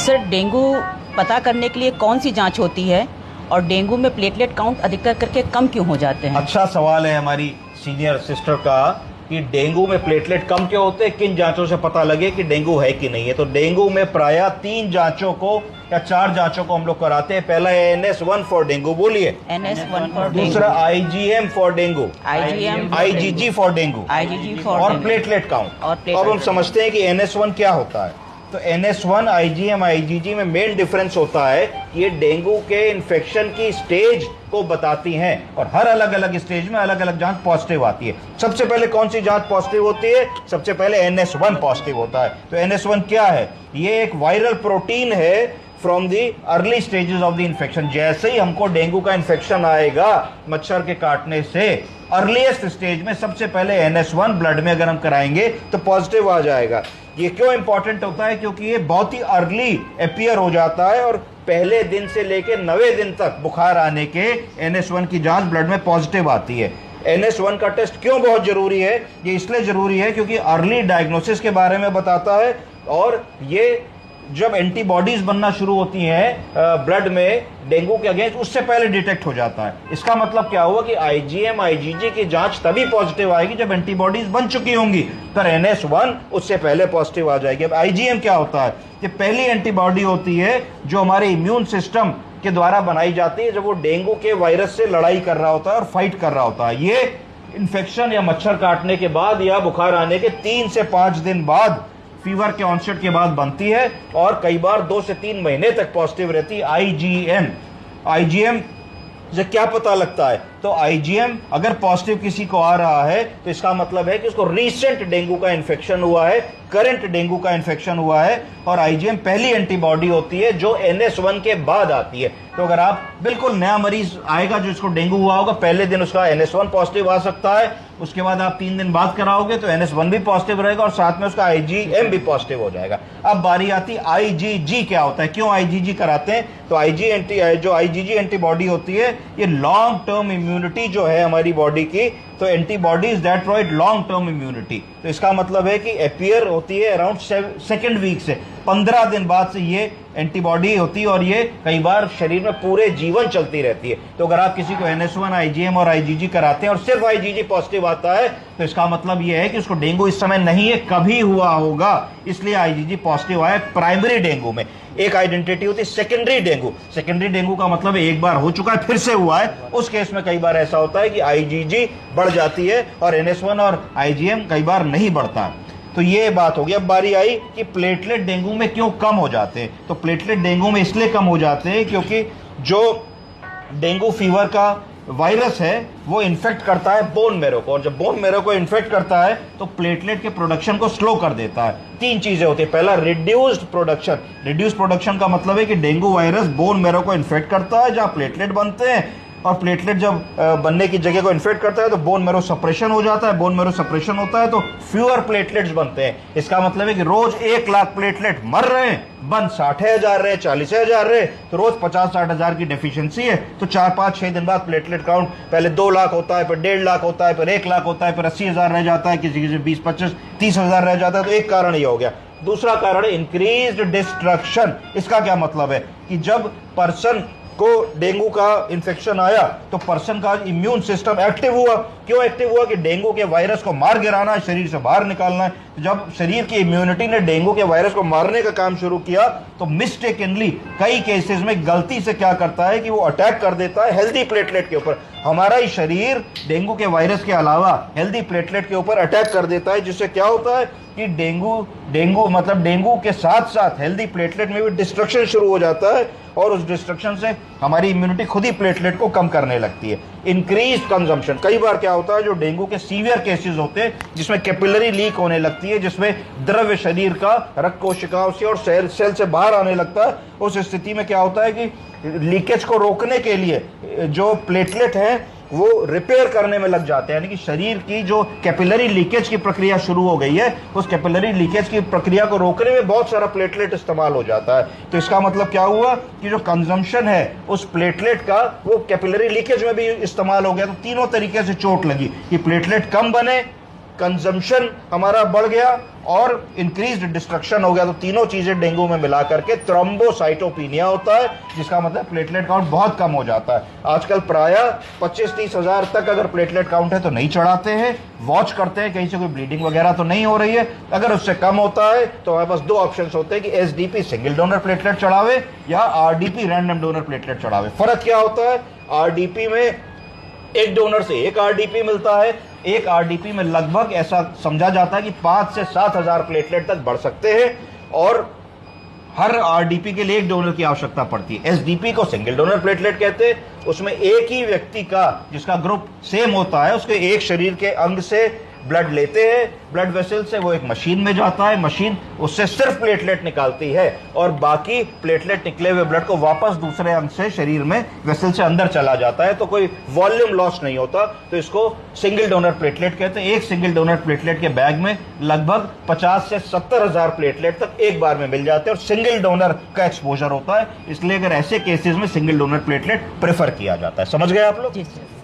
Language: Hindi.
सर, डेंगू पता करने के लिए कौन सी जांच होती है और डेंगू में प्लेटलेट काउंट अधिकतर करके कम क्यों हो जाते हैं? अच्छा सवाल है हमारी सीनियर सिस्टर का कि डेंगू में प्लेटलेट कम क्यों होते हैं, किन जांचों से पता लगे कि डेंगू है कि नहीं है। तो डेंगू में प्रायः 3 जांचों को या 4 जांचों को हम लोग कराते हैं। पहला है NS1 फॉर डेंगू, बोलिए NS1 फॉर दूसरा IgM for dengue, IgM IgG for dengue IgG for और प्लेटलेट काउंट। और अब हम समझते हैं कि NS1 क्या होता है। तो NS1 IgM IgG में मेन डिफरेंस होता है कि ये डेंगू के इन्फेक्शन की स्टेज को बताती हैं और हर अलग अलग स्टेज में अलग अलग जांच पॉजिटिव आती है। सबसे पहले कौन सी जांच पॉजिटिव होती है? सबसे पहले NS1 पॉजिटिव होता है। तो NS1 क्या है? ये एक वायरल प्रोटीन है from the early stages of the infection. जैसे ही हमको डेंगू का इन्फेक्शन आएगा मच्छर के काटने से, अर्लीस्ट स्टेज में सबसे पहले NS1 ब्लड में अगर हम कराएंगे तो पॉजिटिव आ जाएगा। ये क्यों इंपॉर्टेंट होता है? क्योंकि ये बहुत ही अर्ली अपीयर हो जाता है और पहले दिन से लेकर 90 दिन तक बुखार आने के NS1 की जांच ब्लड में पॉजिटिव आती है। NS1 का टेस्ट क्यों बहुत जरूरी है? ये इसलिए जरूरी है क्योंकि अर्ली डायग्नोसिस के बारे में बताता है और ये जब एंटीबॉडीज बनना शुरू होती हैं ब्लड में डेंगू के अगेंस्ट, उससे पहले डिटेक्ट हो जाता है। इसका मतलब क्या हुआ कि IgM IgG की जांच तभी पॉजिटिव आएगी जब एंटीबॉडीज बन चुकी होंगी, पर NS1 उससे पहले पॉजिटिव आ जाएगी। अब IgM क्या होता है? ये पहली एंटीबॉडी होती है जो हमारे इम्यून सिस्टम के द्वारा बनाई जाती है जब वो डेंगू के वायरस से लड़ाई कर रहा होता है और फाइट कर रहा होता है। ये इन्फेक्शन या मच्छर काटने के बाद या बुखार आने के 3 से 5 दिन बाद, फीवर के ऑनसेट के बाद बनती है और कई बार 2 से 3 महीने तक पॉजिटिव रहती है। IgM से क्या पता लगता है? तो IgM अगर पॉजिटिव किसी को आ रहा है तो इसका मतलब है कि उसको रीसेंट डेंगू का इन्फेक्शन हुआ है, करंट डेंगू का इन्फेक्शन हुआ है। और IgM पहली एंटीबॉडी होती है जो NS1 के बाद आती है। तो अगर आप बिल्कुल नया मरीज आएगा जो इसको डेंगू हुआ होगा, पहले दिन उसका NS1 पॉजिटिव आ सकता है, उसके बाद आप 3 दिन बाद कराओगे तो NS1 भी पॉजिटिव रहेगा और साथ में उसका IgM भी पॉजिटिव हो जाएगा। अब बारी आती IgG क्या होता है, क्यों IgG कराते हैं? तो जो IgG एंटीबॉडी होती है ये लॉन्ग टर्म इम्यूनिटी जो है हमारी बॉडी की, तो antibodies that provide long term immunity. तो इसका मतलब है कि अपीयर होती है अराउंड 2nd वीक से, 15 दिन बाद से ये एंटीबॉडी होती है और ये कई बार शरीर में पूरे जीवन चलती रहती है। तो अगर आप किसी को NS1 IgM और IgG कराते हैं और सिर्फ IgG पॉजिटिव आता है तो इसका मतलब ये है कि उसको डेंगू इस समय नहीं है, कभी हुआ होगा, इसलिए IgG पॉजिटिव आया प्राइमरी डेंगू में। एक आइडेंटिटी होती है सेकेंडरी डेंगू। सेकेंडरी डेंगू का मतलब एक बार हो चुका है फिर से हुआ है, उस केस में कई बार ऐसा होता है कि IgG बढ़ जाती है और NS1 और IgM कई बार नहीं बढ़ता। तो ये बात हो गई। अब बारी आई कि प्लेटलेट डेंगू में क्यों कम हो जाते हैं। तो प्लेटलेट डेंगू में इसलिए कम हो जाते हैं क्योंकि जो डेंगू फीवर का वायरस है वो इन्फेक्ट करता है बोन मैरो को, और जब बोन मैरो को इन्फेक्ट करता है तो प्लेटलेट के प्रोडक्शन को स्लो कर देता है। 3 चीजें होती है। पहला, रिड्यूस्ड प्रोडक्शन। रिड्यूस्ड प्रोडक्शन का मतलब है कि डेंगू वायरस बोन मैरो को इन्फेक्ट करता है जहां प्लेटलेट बनते हैं, और प्लेटलेट जब बनने की जगह को इन्फेक्ट करता है तो बोन मैरो सप्रेशन हो जाता है। बोन मैरो सप्रेशन होता है तो फ्यूअर प्लेटलेट्स बनते हैं। इसका मतलब है कि रोज 1 लाख प्लेटलेट मर रहे हैं, बन 60,000 रहे, 40,000 रहे, तो रोज 50-60,000 की डेफिशिएंसी है। तो 4-5-6 दिन बाद प्लेटलेट काउंट पहले 2 लाख होता है, फिर 1.5 लाख होता है, फिर 1 लाख होता है, फिर 80,000 रह जाता है, किसी किसी 20-25-30,000 रह जाता है। तो एक कारण ये हो गया। दूसरा कारण इंक्रीज्ड डिस्ट्रक्शन। इसका क्या मतलब है कि जब पर्सन को डेंगू का इन्फेक्शन आया तो पर्सन का इम्यून सिस्टम एक्टिव हुआ। क्यों एक्टिव हुआ? कि डेंगू के वायरस को मार गिराना है, शरीर से बाहर निकालना है। तो जब शरीर की इम्यूनिटी ने डेंगू के वायरस को मारने का काम शुरू किया तो मिस्टेकनली कई केसेस में गलती से क्या करता है कि वो अटैक कर देता है हेल्दी प्लेटलेट के ऊपर। हमारा ही शरीर डेंगू के वायरस के अलावा हेल्दी प्लेटलेट के ऊपर अटैक कर देता है, जिससे क्या होता है कि डेंगू के साथ साथ हेल्दी प्लेटलेट में भी डिस्ट्रक्शन शुरू हो जाता है और उस डिस्ट्रक्शन से हमारी इम्यूनिटी खुद ही प्लेटलेट को कम करने लगती है। Increase consumption. कई बार क्या होता है जो डेंगू के सीवियर केसेस होते हैं जिसमें कैपिलरी लीक होने लगती है, जिसमें द्रव्य शरीर का रक्त कोशिकाओं से और सेल से बाहर आने लगता है। उस स्थिति में क्या होता है कि लीकेज को रोकने के लिए जो प्लेटलेट है वो रिपेयर करने में लग जाते हैं, यानी कि शरीर की जो कैपिलरी लीकेज की प्रक्रिया शुरू हो गई है उस कैपिलरी लीकेज की प्रक्रिया को रोकने में बहुत सारा प्लेटलेट इस्तेमाल हो जाता है। तो इसका मतलब क्या हुआ कि जो कंजम्पशन है उस प्लेटलेट का वो कैपिलरी लीकेज में भी इस्तेमाल हो गया। तो तीनों तरीके से चोट लगी कि प्लेटलेट कम बने, कंजम्पशन हमारा बढ़ गया और इंक्रीज्ड डिस्ट्रक्शन हो गया। तो तीनों चीजें डेंगू में मिला करके थ्रोम्बोसाइटोपिनिया होता है, जिसका मतलब प्लेटलेट काउंट बहुत कम हो जाता है। आजकल प्रायः 25-30 हजार तक अगर प्लेटलेट काउंट है तो नहीं चढ़ाते हैं, वॉच करते हैं कहीं से कोई ब्लीडिंग वगैरह तो नहीं हो रही है। अगर उससे कम होता है तो हमारे पास दो ऑप्शन होते हैं कि एसडीपी सिंगल डोनर प्लेटलेट चढ़ावे या आरडीपी रैंडम डोनर प्लेटलेट चढ़ावे। फर्क क्या होता है? आरडीपी में एक डोनर से एक आरडीपी मिलता है। एक आरडीपी में लगभग ऐसा समझा जाता है कि 5 से 7 हजार प्लेटलेट तक बढ़ सकते हैं और हर आरडीपी के लिए एक डोनर की आवश्यकता पड़ती है। एसडीपी को सिंगल डोनर प्लेटलेट कहते हैं। उसमें एक ही व्यक्ति का, जिसका ग्रुप सेम होता है, उसके एक शरीर के अंग से ब्लड लेते हैं, ब्लड वेसल से वो एक मशीन में जाता है, मशीन उससे सिर्फ प्लेटलेट निकालती है और बाकी प्लेटलेट निकले हुए ब्लड को वापस दूसरे अंग से शरीर में वेसल से अंदर चला जाता है, तो कोई वॉल्यूम लॉस नहीं होता। तो इसको सिंगल डोनर प्लेटलेट कहते हैं। एक सिंगल डोनर प्लेटलेट के बैग में लगभग 50 से 70 हजार प्लेटलेट तक एक बार में मिल जाते हैं और सिंगल डोनर का एक्सपोजर होता है। इसलिए अगर ऐसे केसेस में सिंगल डोनर प्लेटलेट प्रेफर किया जाता है। समझ गए आप लोग? जी सर।